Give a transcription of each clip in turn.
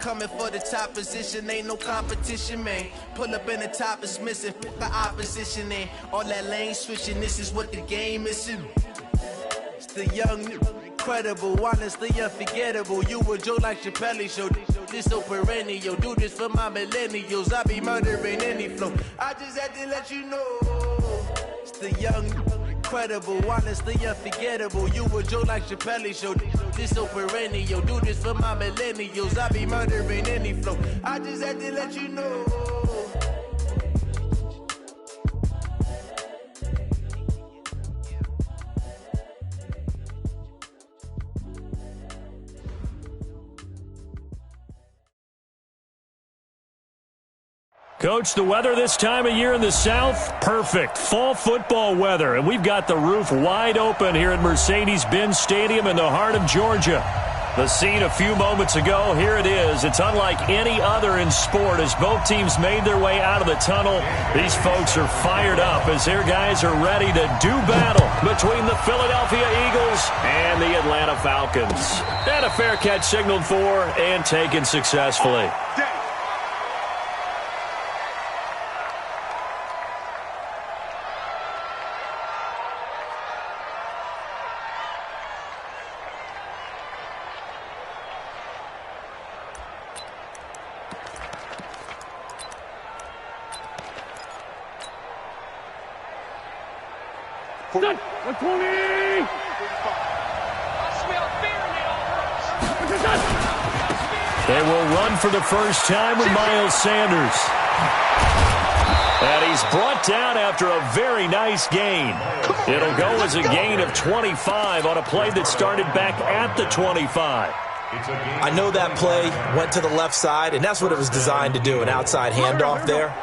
Coming for the top position, ain't no competition, man. Pull up in the top is missing, put the opposition in. All that lane switching, this is what the game is in. It's the young, incredible, honestly unforgettable. You a Joe like Chappelle show, this so perennial. Do this for my millennials, I be murdering any flow. I just had to let you know. It's the young, incredible, honestly unforgettable. You a Joe like Chappelle show, this so perennial. Do this for my millennials, I be murdering any flow. I just had to let you know. Coach, the weather this time of year in the South, perfect. Fall football weather, and we've got the roof wide open here at Mercedes-Benz Stadium in the heart of Georgia. The scene a few moments ago, here it is. It's unlike any other in sport as both teams made their way out of the tunnel. These folks are fired up as their guys are ready to do battle between the Philadelphia Eagles and the Atlanta Falcons. And a fair catch signaled for and taken successfully. Stop! 120! They will run for the first time with Miles Sanders. And he's brought down after a very nice gain. It'll go as a gain of 25 on a play that started back at the 25. I know that play went to the left side, and that's what it was designed to do, an outside handoff there.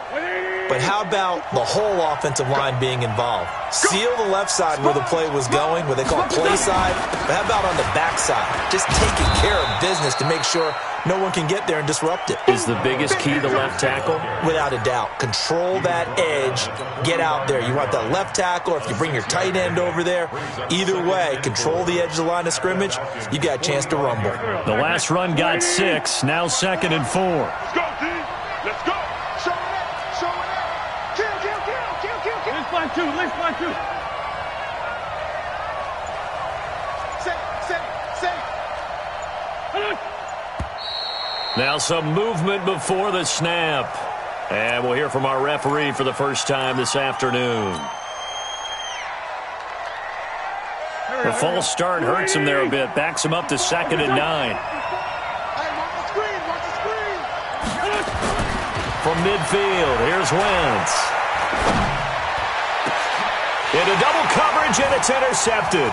But how about the whole offensive line being involved? Seal the left side where the play was going, what they call play side. But how about on the back side? Just taking care of business to make sure no one can get there and disrupt it. Is the biggest key the left tackle? Without a doubt. Control that edge. Get out there. You want that left tackle, or if you bring your tight end over there, either way, control the edge of the line of scrimmage, you got a chance to rumble. The last run got 6, now 2nd and 4. Let's go, D! Let's go! Show it up! Show it up! Kill! Let's fly two! Let's fly two! Set! Now some movement before the snap. And we'll hear from our referee for the first time this afternoon. The false start hurts him there a bit. Backs him up to 2nd and 9. From midfield, here's Wentz. Into double coverage, and it's intercepted.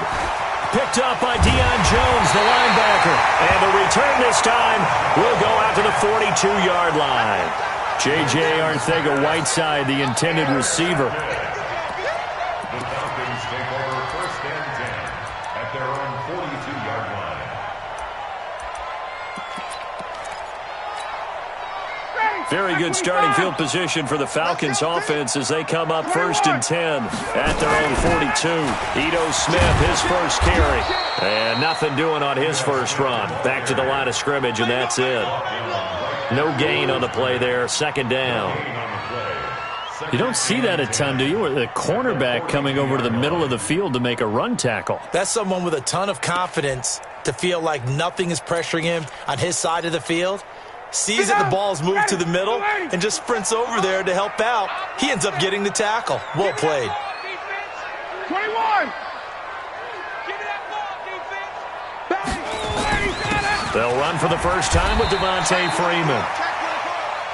Picked up by Deion Jones, the linebacker. And the return this time will go out to the 42-yard line. J.J. Arcega-Whiteside, the intended receiver. The Falcons take over 1st and 10 at their own 42-yard line. Very good starting field position for the Falcons offense as they come up 1st and 10 at their own 42. Ito Smith, his first carry. And nothing doing on his first run. Back to the line of scrimmage, and that's it. No gain on the play there, 2nd down. You don't see that a ton, do you? With a cornerback coming over to the middle of the field to make a run tackle. That's someone with a ton of confidence to feel like nothing is pressuring him on his side of the field. Sees that the ball's moved to the middle and just sprints over there to help out. He ends up getting the tackle. Well played. 21! They'll run for the first time with Devontae Freeman.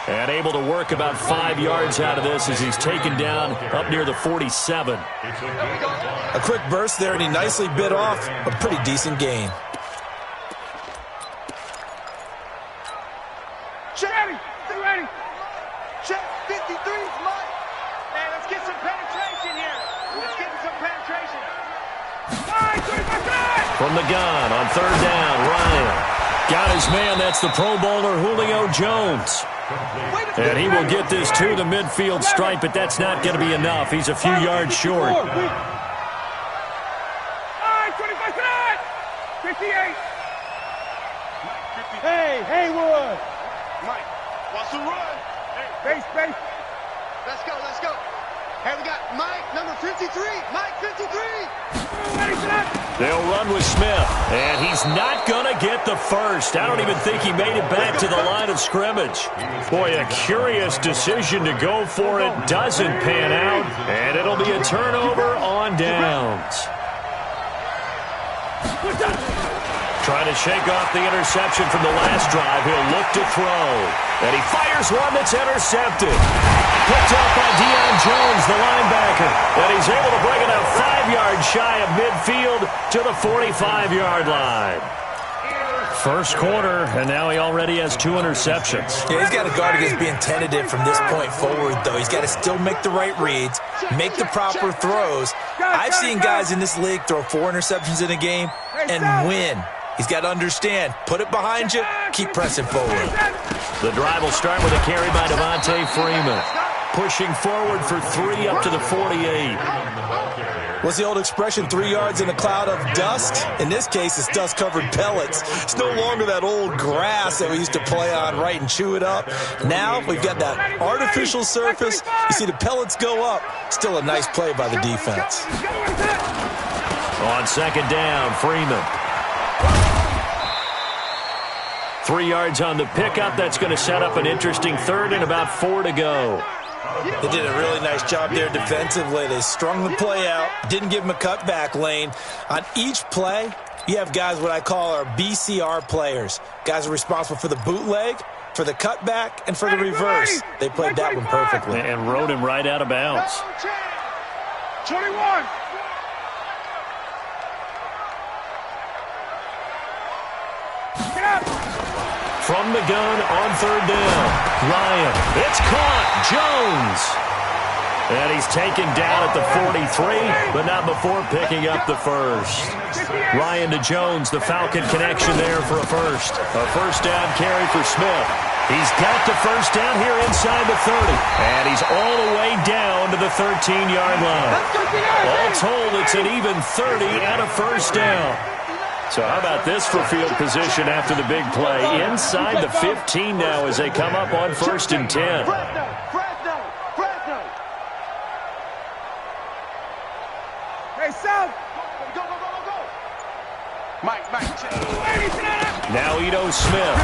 And able to work about 5 yards out of this as he's taken down up near the 47. A quick burst there, and he nicely bit off a pretty decent gain. Ready. Check 53. Hey, let's get some penetration here. Let's get some penetration. From the gun on 3rd down, Ryan. Got his man, that's the Pro Bowler Julio Jones. And he will get this to the midfield stripe, but that's not going to be enough. He's a few yards short. 58. Hey, Haywood. to run. Hey, base. Let's go. Hey, we got Mike, number 53. Mike, 53. They'll run with Smith, and he's not going to get the first. I don't even think he made it back to the line of scrimmage. Boy, a curious decision to go for it. Doesn't pan out, and it'll be a turnover on downs. Trying to shake off the interception from the last drive. He'll look to throw. And he fires one that's intercepted. Picked up by Deion Jones, the linebacker. And he's able to bring it out 5 yards shy of midfield to the 45-yard line. First quarter, and now he already has 2 interceptions. Yeah, he's got to guard against being tentative from this point forward, though. He's got to still make the right reads, make the proper throws. I've seen guys in this league throw 4 interceptions in a game and win. He's got to understand, put it behind you, keep pressing forward. The drive will start with a carry by Devontae Freeman. Pushing forward for 3 up to the 48. What's the old expression, 3 yards in a cloud of dust? In this case, it's dust-covered pellets. It's no longer that old grass that we used to play on, right, and chew it up. Now we've got that artificial surface. You see the pellets go up. Still a nice play by the defense. On second down, Freeman. 3 yards on the pickup. That's going to set up an interesting third and about 4 to go. They did a really nice job there defensively. They strung the play out, didn't give him a cutback lane. On each play, you have guys what I call our BCR players. Guys are responsible for the bootleg, for the cutback, and for the reverse. They played that one perfectly. And rode him right out of bounds. 21. From the gun on third down, Ryan. It's caught. Jones. And he's taken down at the 43, but not before picking up the first. Ryan to Jones, the Falcon connection there for a first. A first down carry for Smith. He's got the first down here inside the 30. And he's all the way down to the 13-yard line. All told, it's an even 30 and a first down. So how about this for field position after the big play? Inside the 15 now as they come up on 1st and 10. Hey, South. Go. Mike. Now Ito Smith.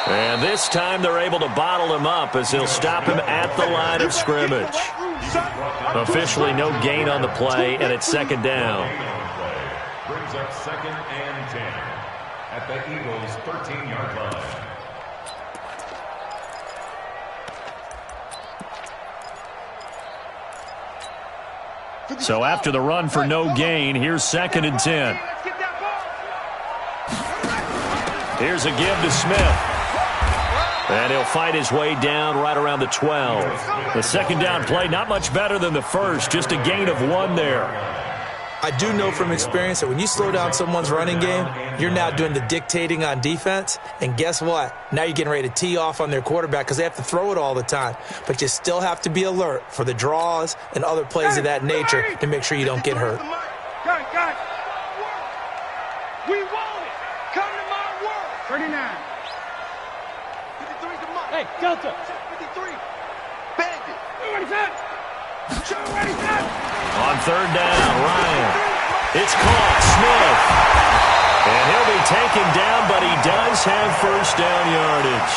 And this time they're able to bottle him up as they'll stop him at the line of scrimmage. Officially no gain on the play, and it's second down. Brings up 2nd and 10 at the Eagles' 13-yard line. So after the run for no gain, here's 2nd and 10. Here's a give to Smith. And he'll fight his way down right around the 12. The second down play, not much better than the first, just a gain of 1 there. I do know from experience that when you slow down someone's running game, you're now doing the dictating on defense. And guess what? Now you're getting ready to tee off on their quarterback because they have to throw it all the time. But you still have to be alert for the draws and other plays of that nature to make sure you don't get hurt. Guys. We want it. Come to my world. 39. 53 to Mike. Hey, Delta. 53. Bandit. On third down, Ryan. It's caught. Smith. And he'll be taken down, but he does have first down yardage.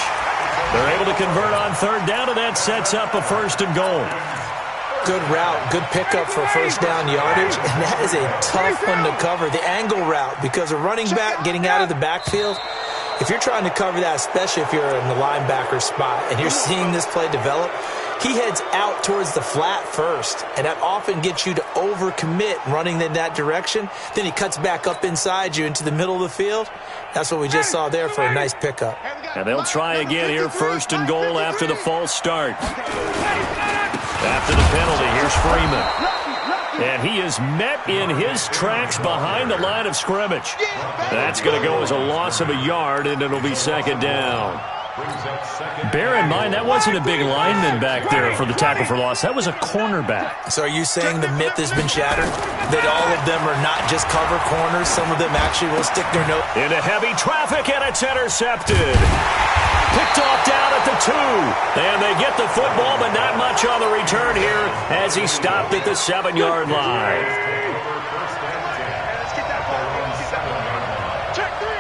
They're able to convert on third down, and that sets up a 1st and goal. Good route, good pickup for first down yardage, and that is a tough one to cover, the angle route, because a running back getting out of the backfield, if you're trying to cover that, especially if you're in the linebacker spot and you're seeing this play develop, he heads out towards the flat first, and that often gets you to overcommit running in that direction. Then he cuts back up inside you into the middle of the field. That's what we just saw there for a nice pickup. And they'll try again here, 1st and goal after the false start. After the penalty, here's Freeman. And he is met in his tracks behind the line of scrimmage. That's going to go as a loss of a yard, and it'll be 2nd down. Bear in mind, that wasn't a big lineman back there for the tackle for loss. That was a cornerback. So are you saying the myth has been shattered? That all of them are not just cover corners? Some of them actually will stick their nose into heavy traffic, and it's intercepted. Picked off down at the And they get the football, but not much on the return here as he stopped at the 7-yard line. Let's get that ball. Let's get that ball. Check three.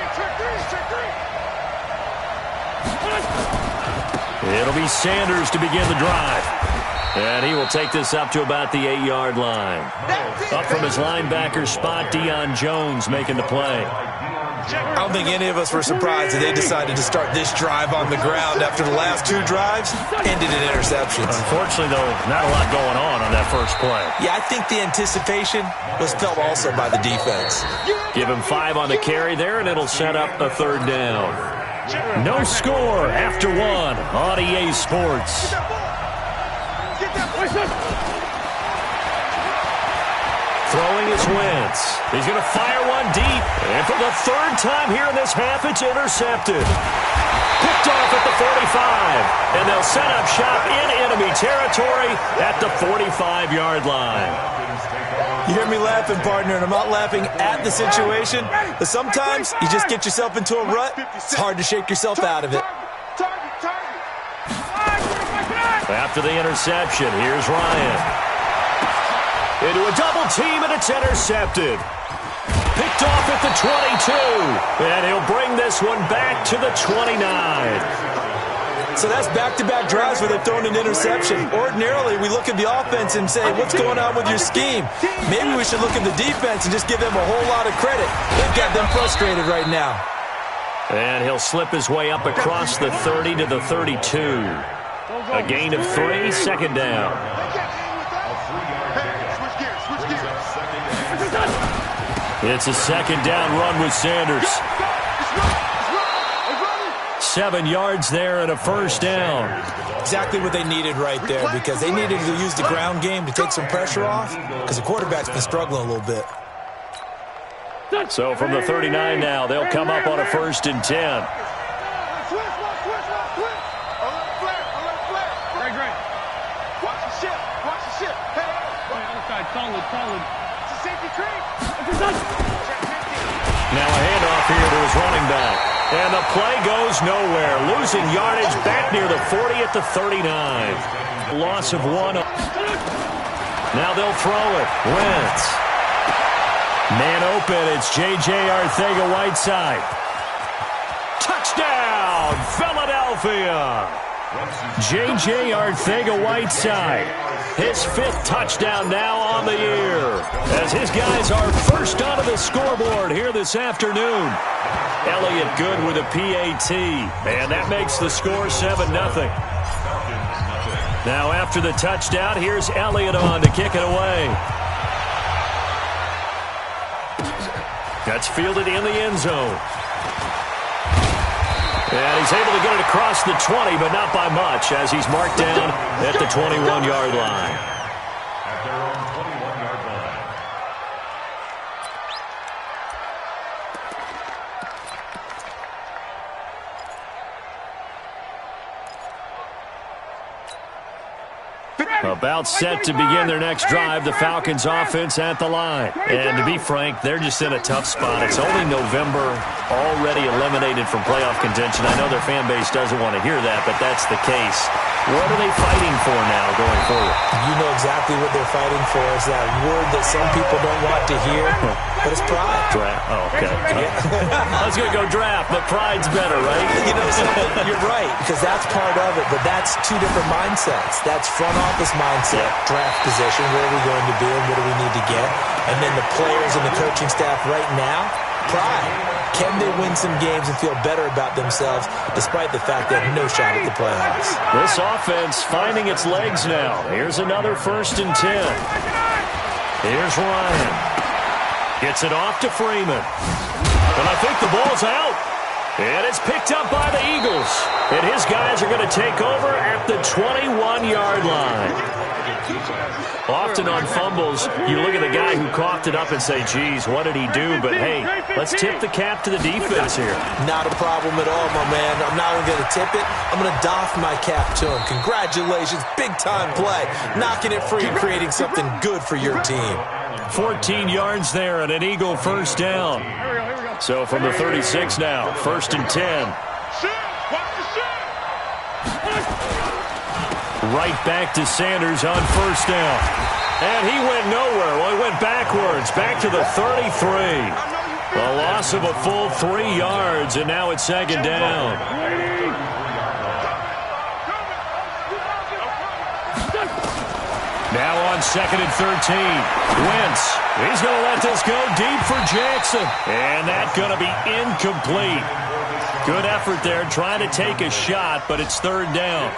It'll be Sanders to begin the drive. And he will take this up to about the 8-yard line. Up from his linebacker spot, Deion Jones making the play. I don't think any of us were surprised that they decided to start this drive on the ground after the last 2 drives ended in interceptions. Unfortunately, though, not a lot going on that first play. Yeah, I think the anticipation was felt also by the defense. Give him 5 on the carry there, and it'll set up a 3rd down. No score after 1 on EA Sports. Throwing is Wentz. He's going to fire one deep. And for the 3rd time here in this half, it's intercepted. Picked off at the 45. And they'll set up shop in enemy territory at the 45-yard line. You hear me laughing, partner, and I'm not laughing at the situation, but sometimes you just get yourself into a rut. It's hard to shake yourself out of it. After the interception, here's Ryan. Into a double team, and it's intercepted. Picked off at the 22. And he'll bring this one back to the 29. So that's back-to-back drives where they've thrown an interception. Ordinarily, we look at the offense and say, what's going on with your scheme? Maybe we should look at the defense and just give them a whole lot of credit. They've got them frustrated right now. And he'll slip his way up across the 30 to the 32. A gain of 3, 2nd down. It's a 2nd down run with Sanders. 7 yards there and a 1st down. Exactly what they needed right there, because they needed to use the ground game to take some pressure off, because the quarterback's been struggling a little bit. So from the 39 now, they'll come up on a 1st and 10. Now a handoff here to his running back. And the play goes nowhere. Losing yardage back near the 40 at the 39. Loss of 1. Now they'll throw it. Wentz. Man open. It's J.J. Arcega-Whiteside. Touchdown, Philadelphia. J.J. Arcega-Whiteside. His 5th touchdown now on the year, as his guys are first onto the scoreboard here this afternoon. Elliott good with a PAT, and that makes the score 7-0. Now after the touchdown, here's Elliott on to kick it away. That's fielded in the end zone. And he's able to get it across the 20, but not by much, as he's marked down at the 21-yard line. At their own 21-yard line. About set to begin their next drive, the Falcons offense at the line. And to be frank, they're just in a tough spot. It's only November, already eliminated from playoff contention. I know their fan base doesn't want to hear that, but that's the case. What are they fighting for now going forward? You know exactly what they're fighting for. Is that word that some people don't want to hear, but it's pride. Draft. Oh, okay. I was going to go draft, but pride's better, right? You know something? You're right, because that's part of it, but that's 2 different mindsets. That's front office mindset, draft position, where are we going to be and what do we need to get? And then the players and the coaching staff right now, pride. Can they win some games and feel better about themselves despite the fact they have no shot at the playoffs? This offense finding its legs now. Here's another 1st and 10. Here's Ryan. Gets it off to Freeman. And I think the ball's out. And it's picked up by the Eagles. And his guys are going to take over at the 21-yard line. Often on fumbles, you look at the guy who coughed it up and say, geez, what did he do? But, hey, let's tip the cap to the defense here. Not a problem at all, my man. I'm not even going to tip it. I'm going to doff my cap to him. Congratulations. Big-time play. Knocking it free and creating something good for your team. 14 yards there and an Eagle 1st down. So from the 36 now, 1st and 10. Right back to Sanders on first down. And he went nowhere. Well, he went backwards, back to the 33. A loss of a full 3 yards, and now it's second down. Now on second and 13. Wentz. He's going to let this go deep for Jackson. And that's going to be incomplete. Good effort there, trying to take a shot, but it's third down.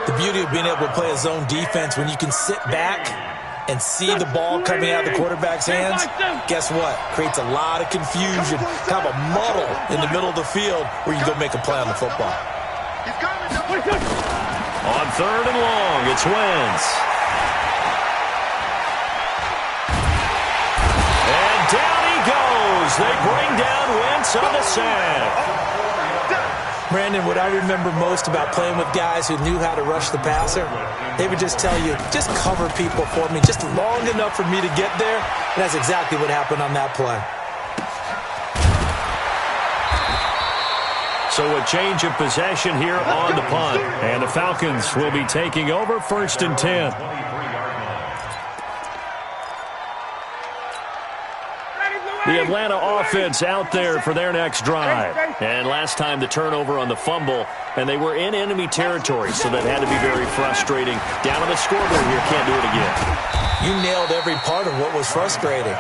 The beauty of being able to play a zone defense when you can sit back and see the ball coming out of the quarterback's hands, guess what? Creates a lot of confusion, kind of a muddle in the middle of the field where you go make a play on the football. On third and long, it's Wentz. And down he goes. They bring down Wentz on the sack. Brandon, what I remember most about playing with guys who knew how to rush the passer, they would just tell you, just cover people for me, just long enough for me to get there. And that's exactly what happened on that play. So a change of possession here on the punt. And the Falcons will be taking over first and 10. The Atlanta offense out there for their next drive. And last time the turnover on the fumble, and they were in enemy territory, so that had to be very frustrating. Down on the scoreboard here, can't do it again. You nailed every part of what was frustrating.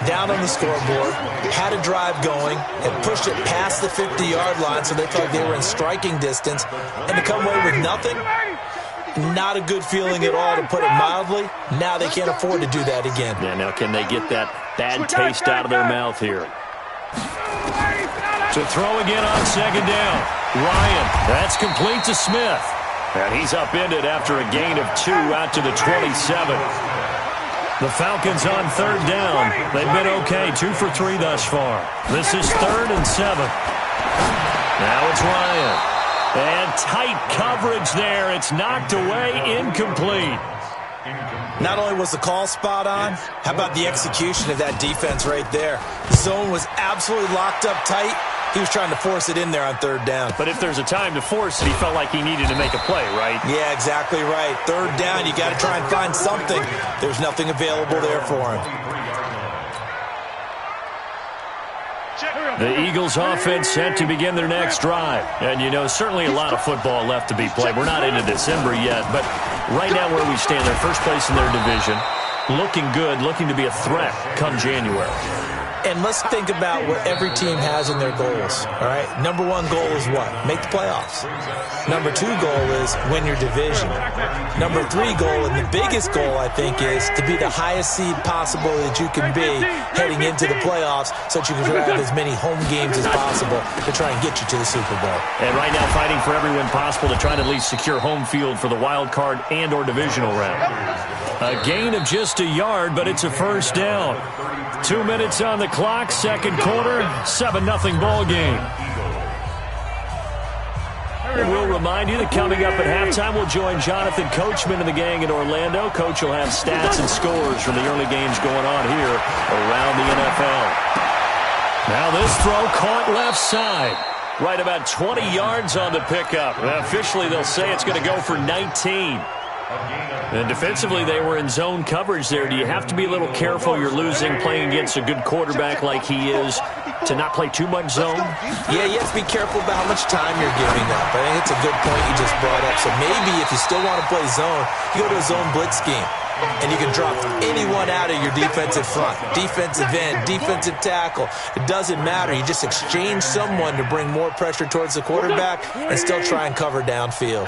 Down on the scoreboard, had a drive going, and pushed it past the 50-yard line so they thought they were in striking distance, and to come away with nothing, not a good feeling at all, to put it mildly. Now they can't afford to do that again. Yeah, now can they get that bad taste out of their mouth here? To throw again on second down. Ryan, that's complete to Smith. And he's upended after a gain of 2 out to the 27. The Falcons on third down. They've been okay, 2 for 3 thus far. This is third and 7. Now it's Ryan. And tight coverage there. It's knocked away, incomplete. Not only was the call spot on, how about the execution of that defense right there? The zone was absolutely locked up tight. He was trying to force it in there on third down. But if there's a time to force it, he felt like he needed to make a play, right? Yeah, exactly right. Third down, you got to try and find something. There's nothing available there for him. The Eagles offense set to begin their next drive. And, you know, certainly a lot of football left to be played. We're not into December yet, but right now where we stand, they're first place in their division. Looking good, looking to be a threat come January. And let's think about what every team has in their goals, all right? Number 1 goal is what? Make the playoffs. Number 2 goal is win your division. Number 3 goal, and the biggest goal, I think, is to be the highest seed possible that you can be heading into the playoffs so that you can have as many home games as possible to try and get you to the Super Bowl. And right now fighting for every win possible to try to at least secure home field for the wild card and or divisional round. A gain of just a yard, but it's a first down. 2 minutes on the clock, second quarter, 7-0 ball game. And we'll remind you that coming up at halftime, we'll join Jonathan Coachman and the gang in Orlando. Coach will have stats and scores from the early games going on here around the NFL. Now this throw caught left side. Right about 20 yards on the pickup. Officially, they'll say it's going to go for 19. And defensively, they were in zone coverage there. Do you have to be a little careful? You're losing, playing against a good quarterback like he is, to not play too much zone? Yeah, you have to be careful about how much time you're giving up. I think it's a good point you just brought up. So maybe if you still want to play zone, you go to a zone blitz scheme. And you can drop anyone out of your defensive front. Defensive end, defensive tackle. It doesn't matter. You just exchange someone to bring more pressure towards the quarterback and still try and cover downfield.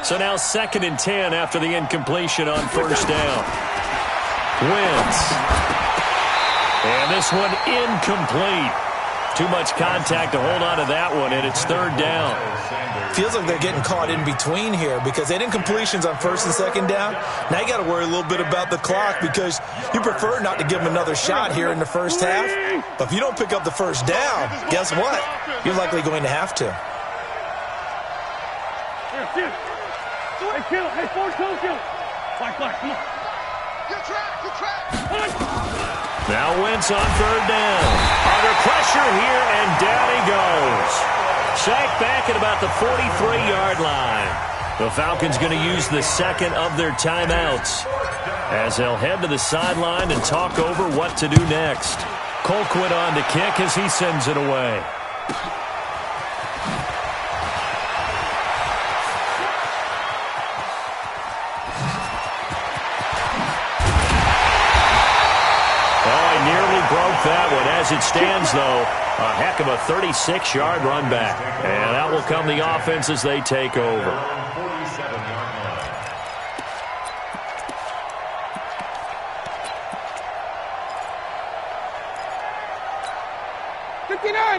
So now 2nd and 10 after the incompletion on first down. Wentz. And this one incomplete. Too much contact to hold on to that one, and it's third down. Feels like they're getting caught in between here because they had incompletions on first and second down. Now you got to worry a little bit about the clock because you prefer not to give them another shot here in the first half. But if you don't pick up the first down, guess what? You're likely going to have to. Now Wentz on third down. Under pressure here, and down he goes. Sacked back at about the 43-yard line. The Falcons going to use the second of their timeouts as they'll head to the sideline and talk over what to do next. Colquitt on to kick as he sends it away. Broke that one. As it stands, though, a heck of a 36-yard run back. And out will come the offense as they take over.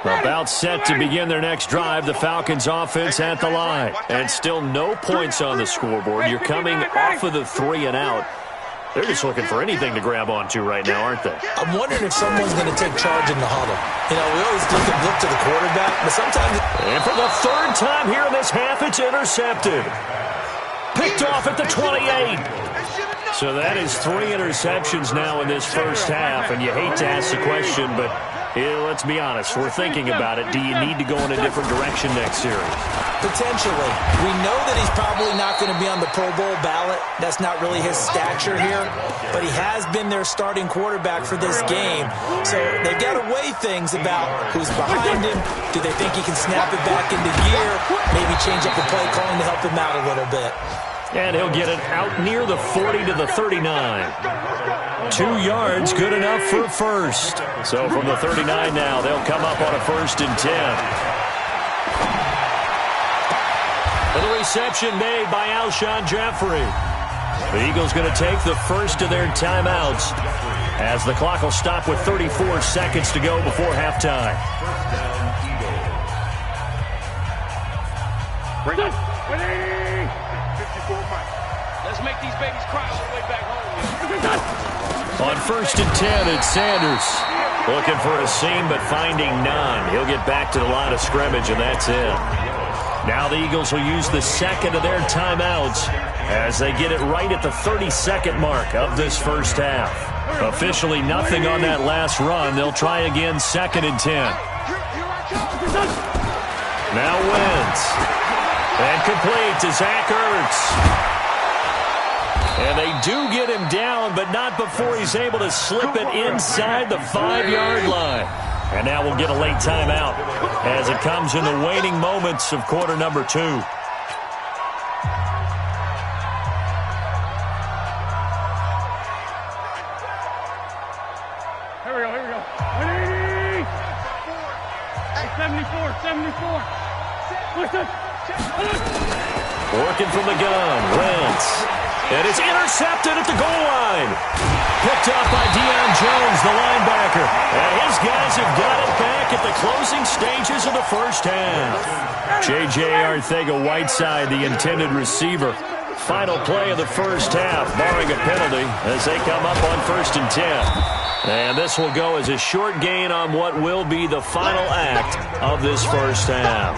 About set to begin their next drive, the Falcons offense at the line. And still no points on the scoreboard. You're coming off of the 3 and out. They're just looking for anything to grab onto right now, aren't they? I'm wondering if someone's going to take charge in the huddle. You know, we always look to the quarterback, but sometimes... And for the third time here in this half, it's intercepted. Picked off at the 28. So that is 3 interceptions now in this first half, and you hate to ask the question, but let's be honest. We're thinking about it. Do you need to go in a different direction next series? Potentially. We know that he's probably not going to be on the Pro Bowl ballot. That's not really his stature here, but he has been their starting quarterback for this game. So they've got to weigh things about who's behind him. Do they think he can snap it back into gear? Maybe change up the play calling to help him out a little bit. And he'll get it out near the 40 to the 39. 2 yards, good enough for a first. So from the 39 now, they'll come up on a 1st and 10. And the reception made by Alshon Jeffrey. The Eagles going to take the first of their timeouts as the clock will stop with 34 seconds to go before halftime. Bring it. Let's make these babies cry all the way back home. On 1st and 10, it's Sanders. Looking for a seam, but finding none. He'll get back to the line of scrimmage, and that's it. Now the Eagles will use the second of their timeouts as they get it right at the 32nd mark of this first half. Officially nothing on that last run. They'll try again 2nd and 10. Now Wentz. And complete to Zach Ertz. And they do get him down, but not before he's able to slip it inside the 5-yard line. And now we'll get a late timeout as it comes in the waning moments of quarter number 2. Here we go. 74. Working from the gun, Wentz. And it's intercepted at the goal line. Picked up by Deion Jones, the linebacker. And his guys have got it back at the closing stages of the first half. J.J. Arcega-Whiteside, the intended receiver. Final play of the first half, barring a penalty, as they come up on 1st and 10. And this will go as a short gain on what will be the final act of this first half.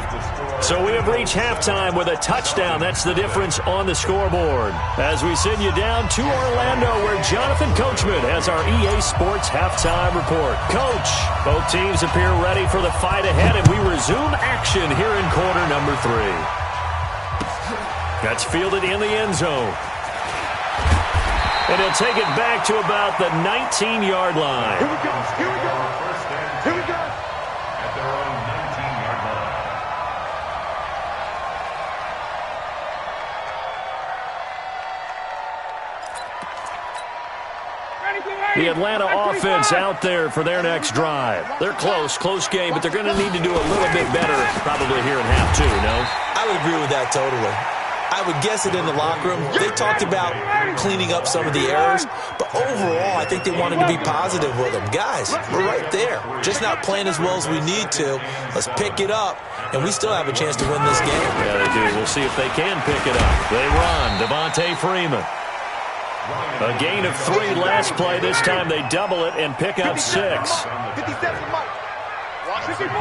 So we have reached halftime with a touchdown. That's the difference on the scoreboard. As we send you down to Orlando, where Jonathan Coachman has our EA Sports halftime report. Coach, both teams appear ready for the fight ahead, and we resume action here in quarter number 3. That's fielded in the end zone. And he'll take it back to about the 19-yard line. Here we go. At their own 19-yard line. The Atlanta offense out there for their next drive. They're close game, but they're going to need to do a little bit better probably here in half 2, no? I would agree with that totally. I would guess it in the locker room. They talked about cleaning up some of the errors, but overall, I think they wanted to be positive with them. Guys, we're right there. Just not playing as well as we need to. Let's pick it up, and we still have a chance to win this game. Yeah, they do. We'll see if they can pick it up. They run. Devontae Freeman. A gain of 3 last play. This time they double it and pick up 6. 57, Mike. 54,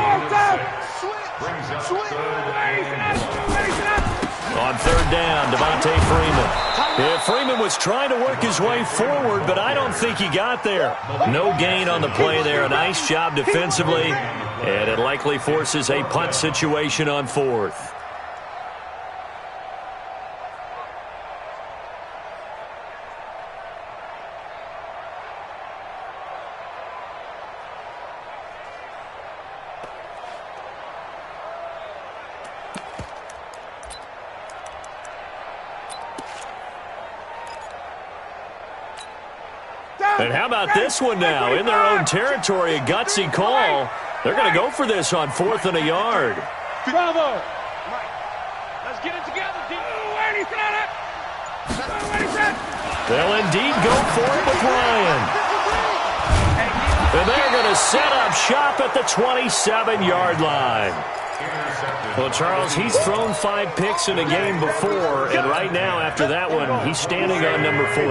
On 3rd down, Devontae Freeman. Yeah, Freeman was trying to work his way forward, but I don't think he got there. No gain on the play there. A nice job defensively. And it likely forces a punt situation on 4th. And how about this one now? In their own territory, a gutsy call. They're going to go for this on 4th and a yard. Bravo! Let's get it together, D. They'll indeed go for it with Ryan. And they're going to set up shop at the 27-yard line. Well, Charles, he's thrown 5 picks in a game before, and right now, after that one, he's standing on number 4.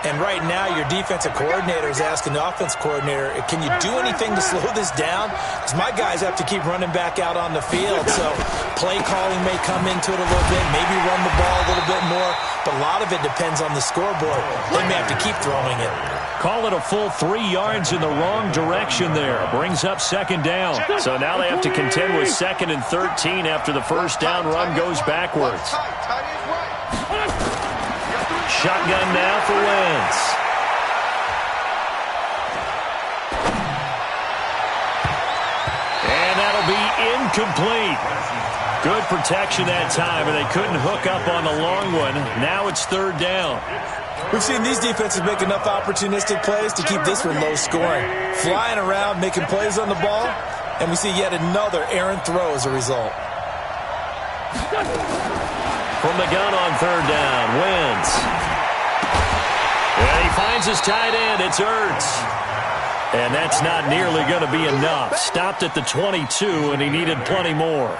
And right now, your defensive coordinator is asking the offense coordinator, can you do anything to slow this down? Because my guys have to keep running back out on the field. So play calling may come into it a little bit, maybe run the ball a little bit more. But a lot of it depends on the scoreboard. They may have to keep throwing it. Call it a full 3 yards in the wrong direction there. Brings up 2nd down. So now they have to contend with 2nd and 13 after the first down run goes backwards. Shotgun now for Wentz. And that'll be incomplete. Good protection that time, and they couldn't hook up on the long one. Now it's 3rd down. We've seen these defenses make enough opportunistic plays to keep this one low scoring. Flying around, making plays on the ball, and we see yet another errant throw as a result. From the gun on 3rd down, Wentz. And he finds his tight end. It's Ertz. And that's not nearly going to be enough. Stopped at the 22, and he needed plenty more.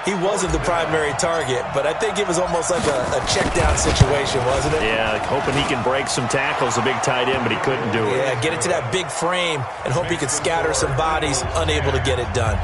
He wasn't the primary target, but I think it was almost like a check-down situation, wasn't it? Yeah, hoping he can break some tackles, a big tight end, but he couldn't do it. Yeah, get it to that big frame and hope he could scatter some bodies, unable to get it done.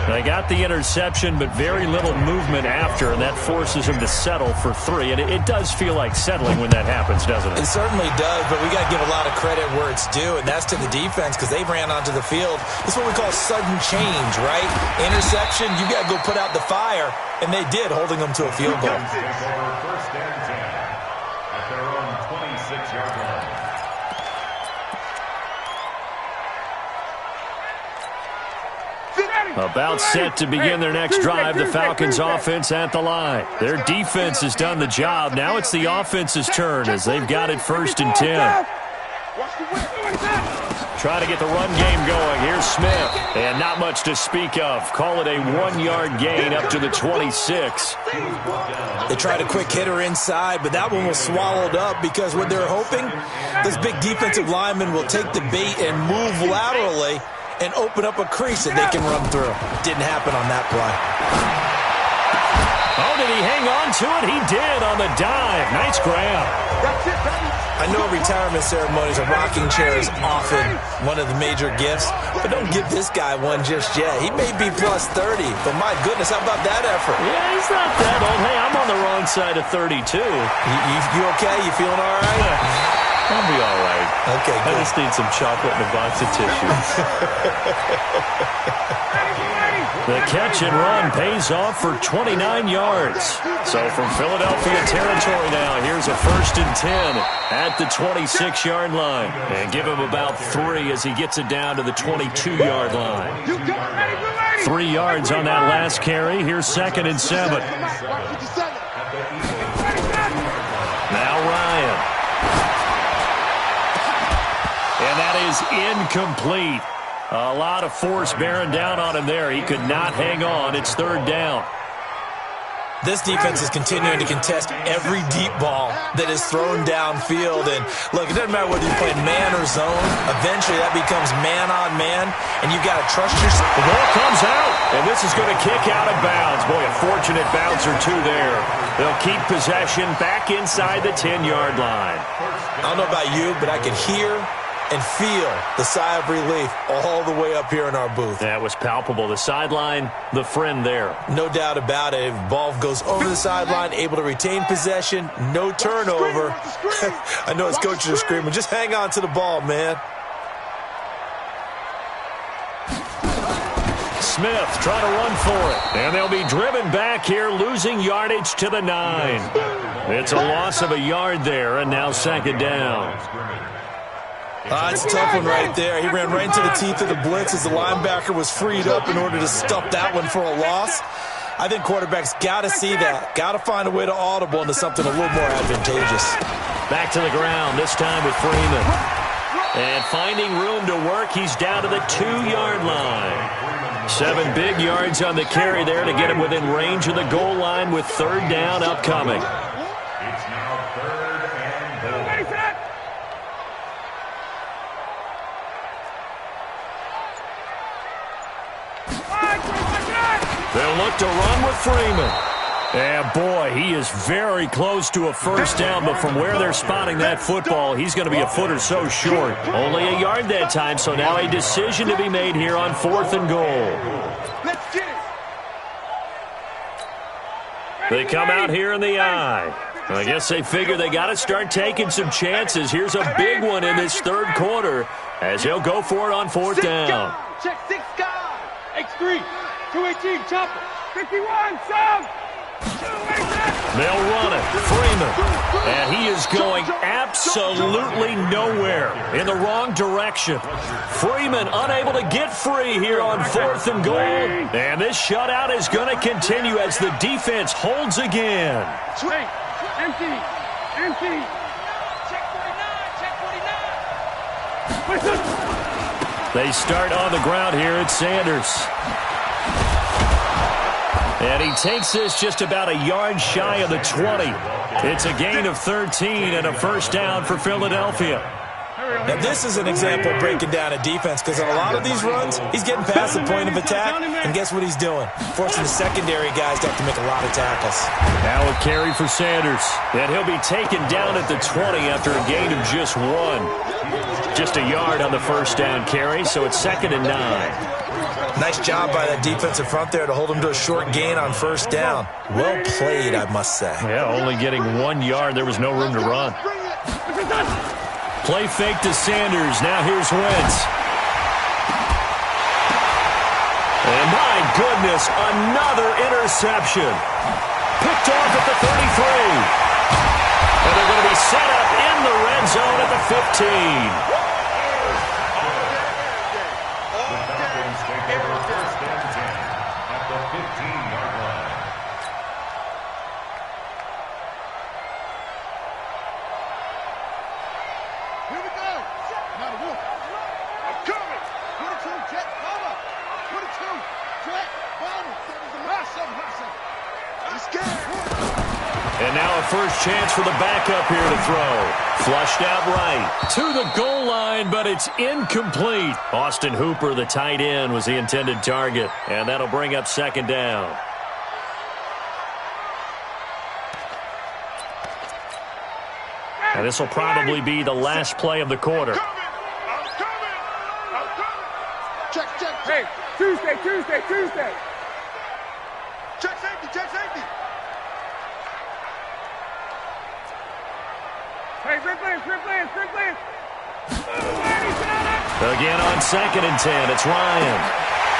They got the interception, but very little movement after, and that forces him to settle for 3. And it does feel like settling when that happens, doesn't it? It certainly does, but we got to give a lot of credit where it's due, and that's to the defense because they ran onto the field. This is what we call sudden change, right? Interception, you got to go put out the fire, and they did, holding them to a field goal. First and 10 at their own 26-yard line. About set to begin their next drive, the Falcons offense at the line. Their defense has done the job. Now it's the offense's turn as they've got it 1st and 10. Try to get the run game going. Here's Smith. And not much to speak of. Call it a 1-yard gain up to the 26. They tried a quick hitter inside, but that one was swallowed up because what they're hoping, this big defensive lineman will take the bait and move laterally and open up a crease that they can run through. Didn't happen on that play. Oh, did he hang on to it? He did on the dive. Nice grab. I know retirement ceremonies and rocking chairs often one of the major gifts, but don't give this guy one just yet. He may be plus 30, but my goodness, how about that effort? Yeah, he's not that old. Hey, I'm on the wrong side of 32. You okay? You feeling all right? I'll be all right. Okay, good. I just need some chocolate and a box of tissues. The catch and run pays off for 29 yards. So from Philadelphia territory now, here's a 1st and 10 at the 26-yard line. And give him about 3 as he gets it down to the 22-yard line. 3 yards on that last carry. Here's 2nd and 7. Now Ryan. And that is incomplete. A lot of force bearing down on him there. He could not hang on. It's 3rd down. This defense is continuing to contest every deep ball that is thrown downfield. And, look, it doesn't matter whether you're playing man or zone. Eventually, that becomes man-on-man, and you've got to trust yourself. The ball comes out, and this is going to kick out of bounds. Boy, a fortunate bounce or two there. They'll keep possession back inside the 10-yard line. I don't know about you, but I can hear and feel the sigh of relief all the way up here in our booth. That was palpable. The sideline, the friend there. No doubt about it. Ball goes over the sideline, able to retain possession, no turnover. I know his coaches are screaming, just hang on to the ball, man. Smith trying to run for it. And they'll be driven back here, losing yardage to the 9. It's a loss of a yard there, and now second down. It's a tough one right there. He ran right into the teeth of the blitz as the linebacker was freed up in order to stuff that one for a loss. I think quarterbacks got to see that. Got to find a way to audible into something a little more advantageous. Back to the ground, this time with Freeman. And finding room to work, he's down to the 2-yard line. 7 big yards on the carry there to get him within range of the goal line with third down upcoming. It's now third and goal. They'll look to run with Freeman. And, boy, he is very close to a first down, but from where they're spotting that football, he's going to be a foot or so short. Only a yard that time, so now a decision to be made here on 4th and goal. They come out here in the I. I guess they figure they got to start taking some chances. Here's a big one in this third quarter as he'll go for it on 4th down. Check 6 guys. X3. 218, chopper. 51, sub. They'll run it. Freeman. And he is going absolutely nowhere in the wrong direction. Freeman unable to get free here on 4th and goal. And this shutout is going to continue as the defense holds again. Empty. Check 49. They start on the ground here at Sanders. And he takes this just about a yard shy of the 20. It's a gain of 13 and a first down for Philadelphia. Now, this is an example of breaking down a defense because on a lot of these runs, he's getting past the point of attack, and guess what he's doing? Forcing the secondary guys to have to make a lot of tackles. Now a carry for Sanders, and he'll be taken down at the 20 after a gain of just 1. Just a yard on the first down carry, so it's 2nd and 9. Nice job by that defensive front there to hold him to a short gain on first down. Well played, I must say. Yeah, only getting 1 yard. There was no room to run. Play fake to Sanders. Now here's Wentz. And my goodness, another interception. Picked off at the 33. And they're going to be set up in the red zone at the 15. And now a first chance for the backup here to throw. Flushed out right to the goal line, but it's incomplete. Austin Hooper, the tight end, was the intended target, and that'll bring up 2nd down. And this will probably be the last play of the quarter. Check. Hey, Tuesday. Check safety. Hey, sprint plans. Again on 2nd and 10, it's Ryan.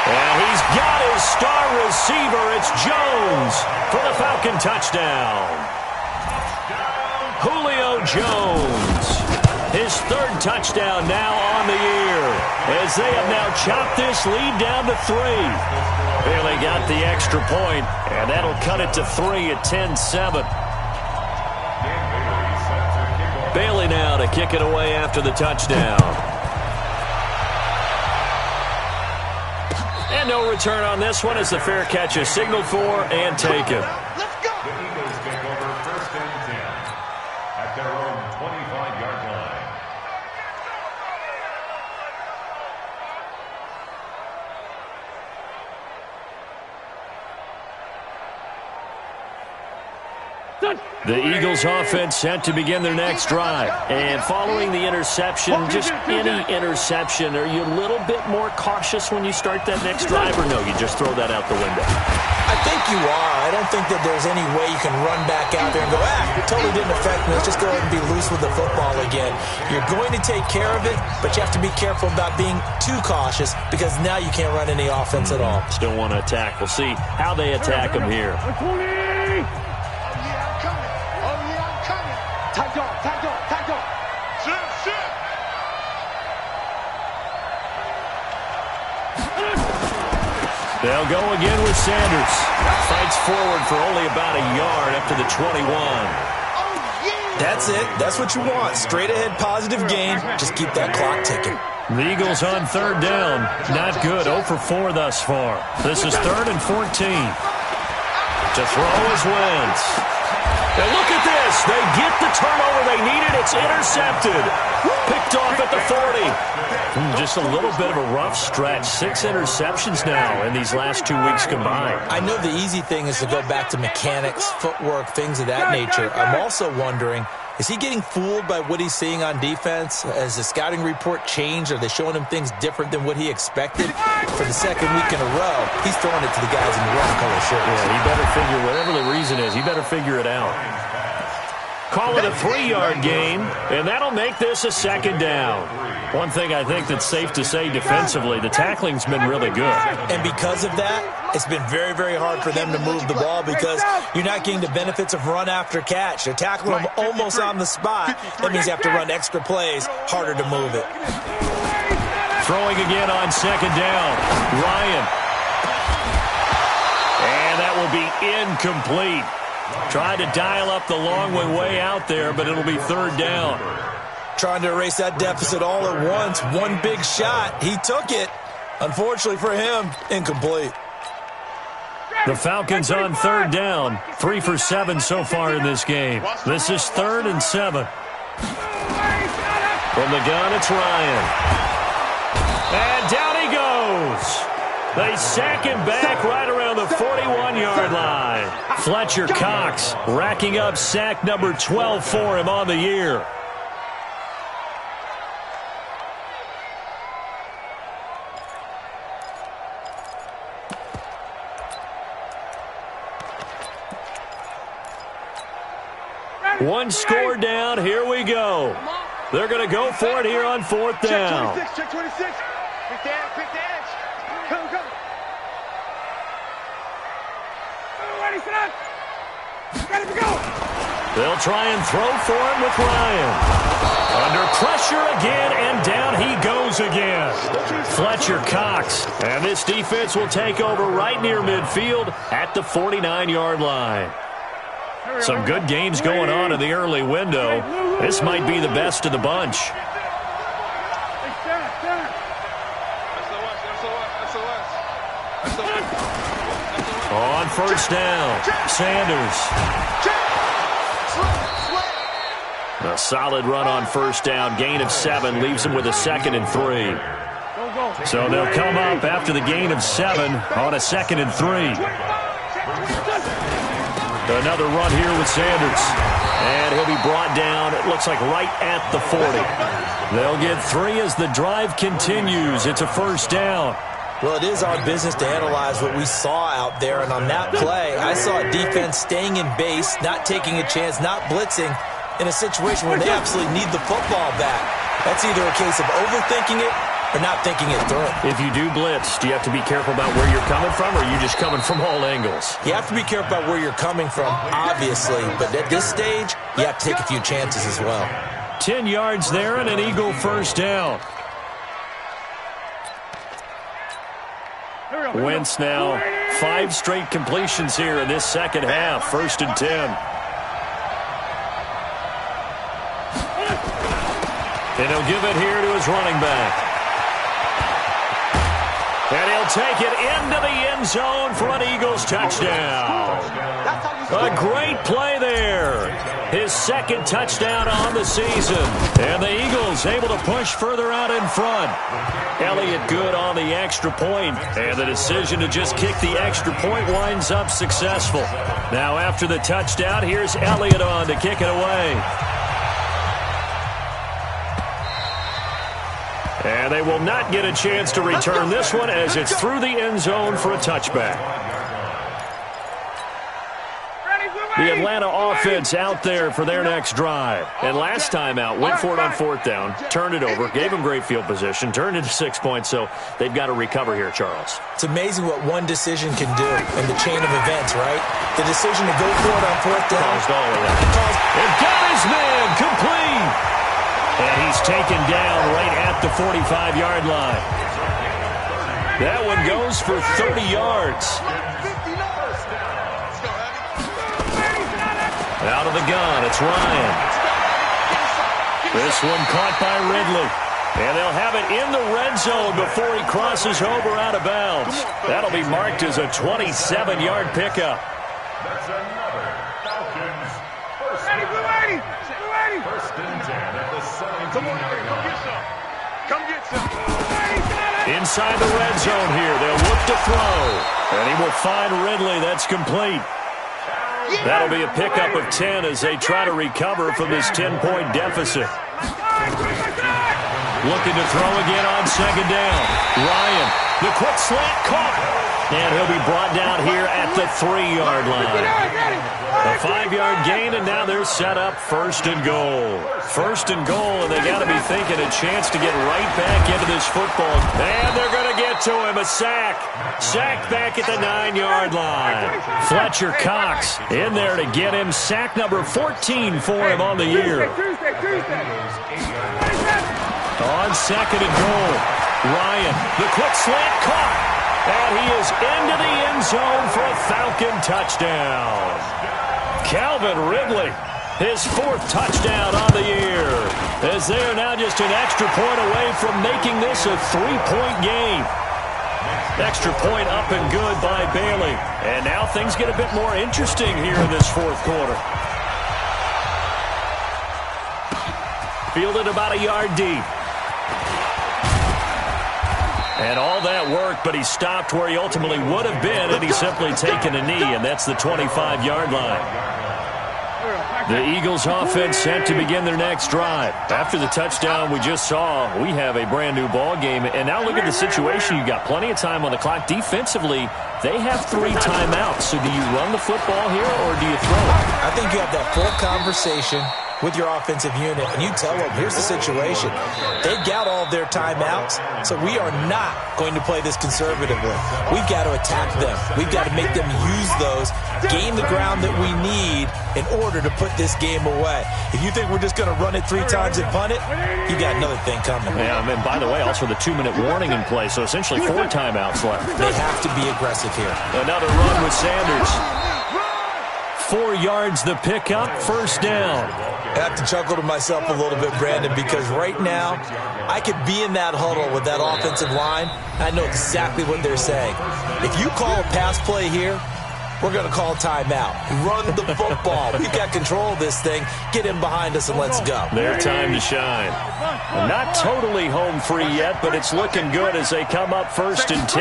And he's got his star receiver. It's Jones for the Falcon touchdown. Julio Jones, his 3rd touchdown now on the year, as they have now chopped this lead down to 3. Bailey got the extra point, and that'll cut it to 3 at 10-7. Bailey now to kick it away after the touchdown. And no return on this one as the fair catch is signaled for and taken. The Eagles take over 1st and 10 at their own 25-yard line. The Eagles offense set to begin their next drive. And following the interception, just any interception, are you a little bit more cautious when you start that next drive, or no, you just throw that out the window? I think you are. I don't think that there's any way you can run back out there and go, totally didn't affect me. Let's just go ahead and be loose with the football again. You're going to take care of it, but you have to be careful about being too cautious because now you can't run any offense at all. Still want to attack. We'll see how they attack him here. Oh, yeah, I'm coming. Oh, yeah, I'm coming. Tight dog, tight dog, tight dog. Shit. They'll go again with Sanders. Fights forward for only about a yard up to the 21. That's it. That's what you want. Straight ahead positive gain. Just keep that clock ticking. The Eagles on third down. Not good. 0 for 4 thus far. This is 3rd and 14. To throw is Wentz. And look at this. They get the turnover they needed. It's intercepted. Picked off at the 40. Just a little bit of a rough stretch. 6 interceptions now in these last 2 weeks combined. I know the easy thing is to go back to mechanics, footwork, things of that nature. I'm also wondering, is he getting fooled by what he's seeing on defense? Has the scouting report changed? Are they showing him things different than what he expected? For the second week in a row, he's throwing it to the guys in the red color shirts. Yeah, he better figure, whatever the reason is, he better figure it out. Call it a 3-yard gain, and that'll make this a 2nd down. One thing I think that's safe to say defensively, the tackling's been really good. And because of that, it's been very, very hard for them to move the ball because you're not getting the benefits of run after catch. They're tackling them almost on the spot. That means you have to run extra plays, harder to move it. Throwing again on 2nd down. Ryan. And that will be incomplete. Tried to dial up the long way out there, but it'll be 3rd down. Trying to erase that deficit all at once. One big shot. He took it. Unfortunately for him, incomplete. The Falcons on 3rd down. 3 for 7 so far in this game. This is 3rd and 7. From the gun, it's Ryan. And down he goes. They sack him back right around the 41-yard line. Fletcher Cox racking up sack number 12 for him on the year. One score down. Here we go. They're going to go for it here on 4th down. Check 26. Pick the edge. Come. Ready, sit up. Ready to go. They'll try and throw for him with Ryan. Under pressure again, and down he goes again. Fletcher Cox. And this defense will take over right near midfield at the 49-yard line. Some good games going on in the early window. This might be the best of the bunch. On 1st down, Sanders. A solid run on 1st down. Gain of 7 leaves him with a 2nd and 3. So they'll come up after the gain of 7 on a 2nd and 3. Another run here with Sanders. And he'll be brought down, it looks like right at the 40. They'll get 3 as the drive continues. It's a 1st down. Well, it is our business to analyze what we saw out there. And on that play, I saw a defense staying in base, not taking a chance, not blitzing in a situation where they absolutely need the football back. That's either a case of overthinking it or not thinking it through. If you do blitz, do you have to be careful about where you're coming from, or are you just coming from all angles? You have to be careful about where you're coming from, obviously. But at this stage, you have to take a few chances as well. 10 yards there and an Eagle 1st down. Wentz now 5 straight completions here in this 2nd half. 1st and 10. And he'll give it here to his running back. And he'll take it into the end zone for an Eagles touchdown. A great play there. His 2nd touchdown on the season. And the Eagles able to push further out in front. Elliott good on the extra point. And the decision to just kick the extra point winds up successful. Now after the touchdown, here's Elliott on to kick it away. And they will not get a chance to return this one as it's through the end zone for a touchback. The Atlanta offense out there for their next drive. And last time out, went for it on fourth down, turned it over, gave them great field position, turned it to 6 points, so they've got to recover here, Charles. It's amazing what one decision can do in the chain of events, right? The decision to go for it on fourth down. Caused all of that. And got his man complete. And he's taken down right at the 45-yard line. That one goes for 30 yards. Out of the gun, it's Ryan. This one caught by Ridley. And they'll have it in the red zone before he crosses over out of bounds. That'll be marked as a 27-yard pickup. That's another Falcons first Ready, blue 80! Blue 80! First and 10 at the 17-yard Come line. get some. Come get some. Inside the red zone here, they'll look to throw. And he will find Ridley. That's complete. That'll be a pickup of 10 as they try to recover from this 10-point deficit. Looking to throw again on second down. Ryan, the quick slant caught. And he'll be brought down here at the 3-yard line. A 5-yard gain, and now they're set up first and goal. First and goal, and they got to be thinking a chance to get right back into this football. And they're going to get to him, a sack. Sacked back at the 9-yard line. Fletcher Cox in there to get him. Sack number 14 for him on the year. On second and goal, Ryan, the quick slant caught. And he is into the end zone for a Falcon touchdown. Calvin Ridley, his 4th touchdown on the year, as they are now just an extra point away from making this a 3-point game. Extra point up and good by Bailey. And now things get a bit more interesting here in this 4th quarter. Fielded about a yard deep. And all that work, but he stopped where he ultimately would have been, and he's simply taken a knee, and that's the 25-yard line. The Eagles offense set to begin their next drive. After the touchdown we just saw, we have a brand-new ball game, and now look at the situation. You've got plenty of time on the clock. Defensively, they have 3 timeouts. So do you run the football here, or do you throw it? I think you have that full conversation with your offensive unit, and you tell them, here's the situation. They've got all of their timeouts, so we are not going to play this conservatively. We've got to attack them. We've got to make them use those, gain the ground that we need in order to put this game away. If you think we're just going to run it 3 times and punt it, you got another thing coming. Yeah, and by the way, also the 2-minute warning in play, so essentially 4 timeouts left. They have to be aggressive here. Another run with Sanders. 4 yards the pickup, first down. I have to chuckle to myself a little bit, Brandon, because right now I could be in that huddle with that offensive line. I know exactly what they're saying. If you call a pass play here, we're going to call timeout. Run the football. We've got control of this thing. Get in behind us and let's go. Their time to shine. Not totally home free yet, but it's looking good as they come up first and 10.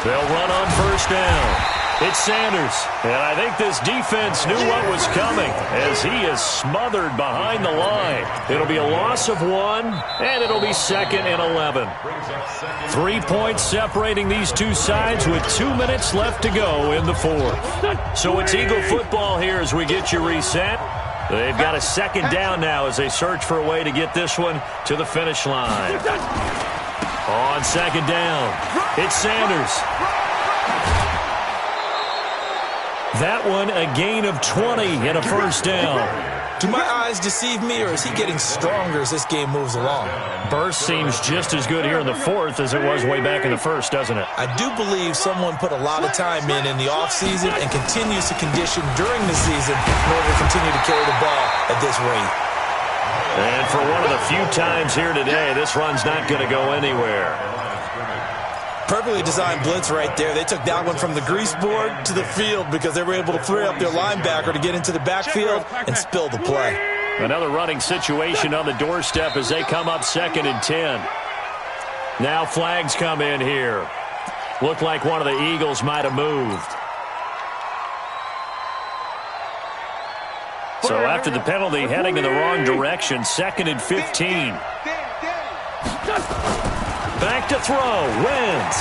They'll run on first down. It's Sanders, and I think this defense knew what was coming as he is smothered behind the line. It'll be a loss of 1, and it'll be 2nd and 11. 3 points separating these two sides with 2 minutes left to go in the 4th. So it's Eagle football here as we get you reset. They've got a 2nd down now as they search for a way to get this one to the finish line. On 2nd down, it's Sanders. That one, a gain of 20 and a first down. Do my eyes deceive me, or is he getting stronger as this game moves along? Burst seems just as good here in the 4th as it was way back in the 1st, doesn't it? I do believe someone put a lot of time in the offseason and continues to condition during the season in order to continue to carry the ball at this rate. And for one of the few times here today, this run's not going to go anywhere. Perfectly designed blitz right there. They took that one from the grease board to the field because they were able to free up their linebacker to get into the backfield and spill the play. Another running situation on the doorstep as they come up 2nd and 10. Now flags come in here. Looked like one of the Eagles might have moved. So after the penalty, heading in the wrong direction, 2nd and 15. Back to throw, Wentz.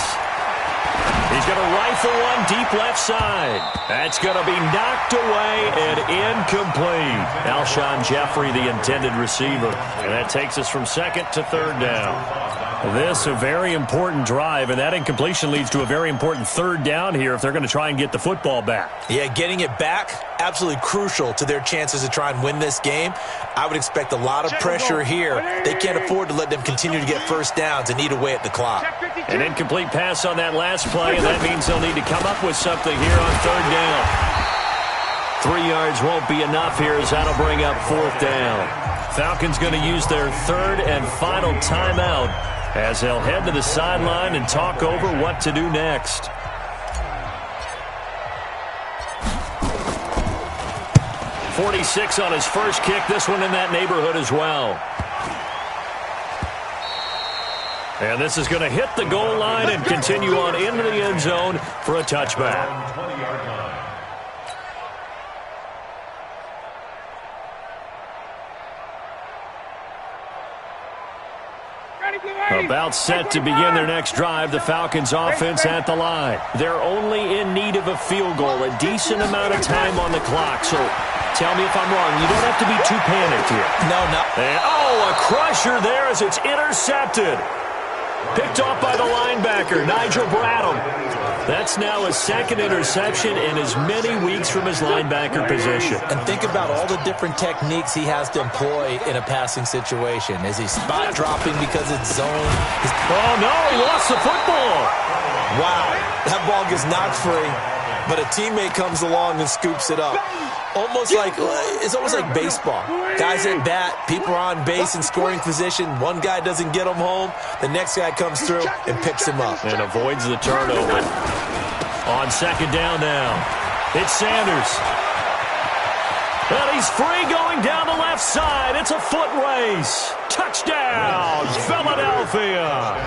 He's going to rifle one deep left side. That's going to be knocked away and incomplete. Alshon Jeffrey, the intended receiver. And that takes us from second to third down. This a very important drive, and that incompletion leads to a very important third down here if they're going to try and get the football back. Yeah, getting it back, absolutely crucial to their chances to try and win this game. I would expect a lot of pressure here. They can't afford to let them continue to get first downs and eat away at the clock. An incomplete pass on that last play, and that means they'll need to come up with something here on third down. 3 yards won't be enough here as that'll bring up fourth down. Falcons going to use their third and final timeout as they'll head to the sideline and talk over what to do next. .46 on his first kick. This one in that neighborhood as well. And this is going to hit the goal line and continue on into the end zone for a touchback. 20-yard line. About set to begin their next drive, the Falcons offense at the line. They're only in need of a field goal, a decent amount of time on the clock. So tell me if I'm wrong. You don't have to be too panicked here. No. And, a crusher there as it's intercepted. Picked off by the linebacker, Nigel Bradham. That's now his second interception in as many weeks from his linebacker position. And think about all the different techniques he has to employ in a passing situation. Is he spot dropping because it's zone? Oh, no, he lost the football. Wow, that ball gets knocked free, but a teammate comes along and scoops it up. It's almost like baseball. Guys at bat, people are on base in scoring position. One guy doesn't get him home. The next guy comes through and picks him up. And avoids the turnover. On second down now, it's Sanders. And he's free going down the left side. It's a foot race. Touchdown, Philadelphia.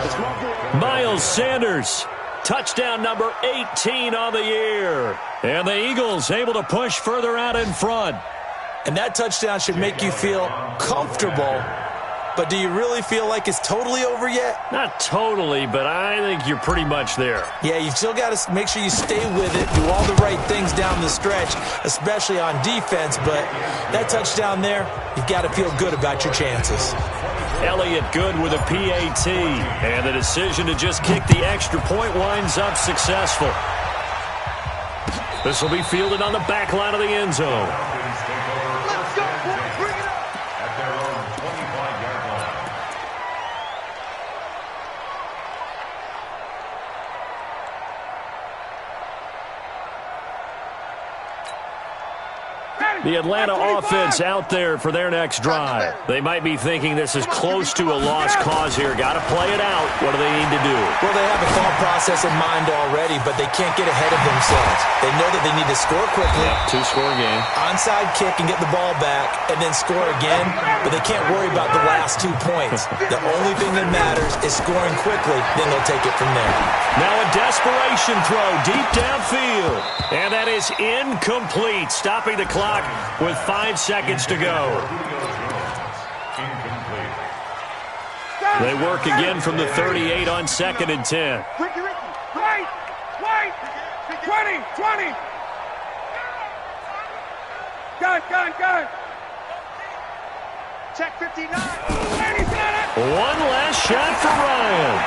Miles Sanders. Touchdown number 18 on the year. And the Eagles able to push further out in front. And that touchdown should make you feel comfortable. But do you really feel like it's totally over yet? Not totally, but I think you're pretty much there. Yeah, you've still got to make sure you stay with it, do all the right things down the stretch, especially on defense. But that touchdown there, you've got to feel good about your chances. Elliott good with a PAT, and the decision to just kick the extra point winds up successful. This will be fielded on the back line of the end zone. Let's go, boys, bring it up. At their own 25-yard line. The Atlanta offense out there for their next drive. They might be thinking this is close to a lost cause here. Got to play it out. What do they need to do? Well, they have a thought process in mind already, but they can't get ahead of themselves. They know that they need to score quickly. Yep, two-score game. Onside kick and get the ball back, and then score again, but they can't worry about the last 2 points. The only thing that matters is scoring quickly, then they'll take it from there. Now a desperation throw deep downfield, and that is incomplete, stopping the clock with 5 seconds to go. Incomplete. They work again from the 38 on 2nd and 10. Ricky, right, 20. Gun. Check 59. One last shot for Ryan.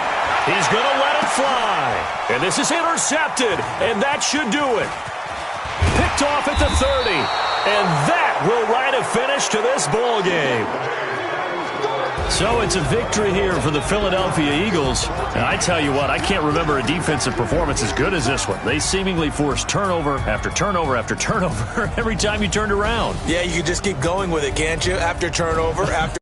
He's going to let it fly. And this is intercepted, and that should do it. Picked off at the 30. And that will write a finish to this ball game. So it's a victory here for the Philadelphia Eagles. And I tell you what, I can't remember a defensive performance as good as this one. They seemingly forced turnover after turnover after turnover every time you turned around. Yeah, you can just keep going with it, can't you? After turnover, after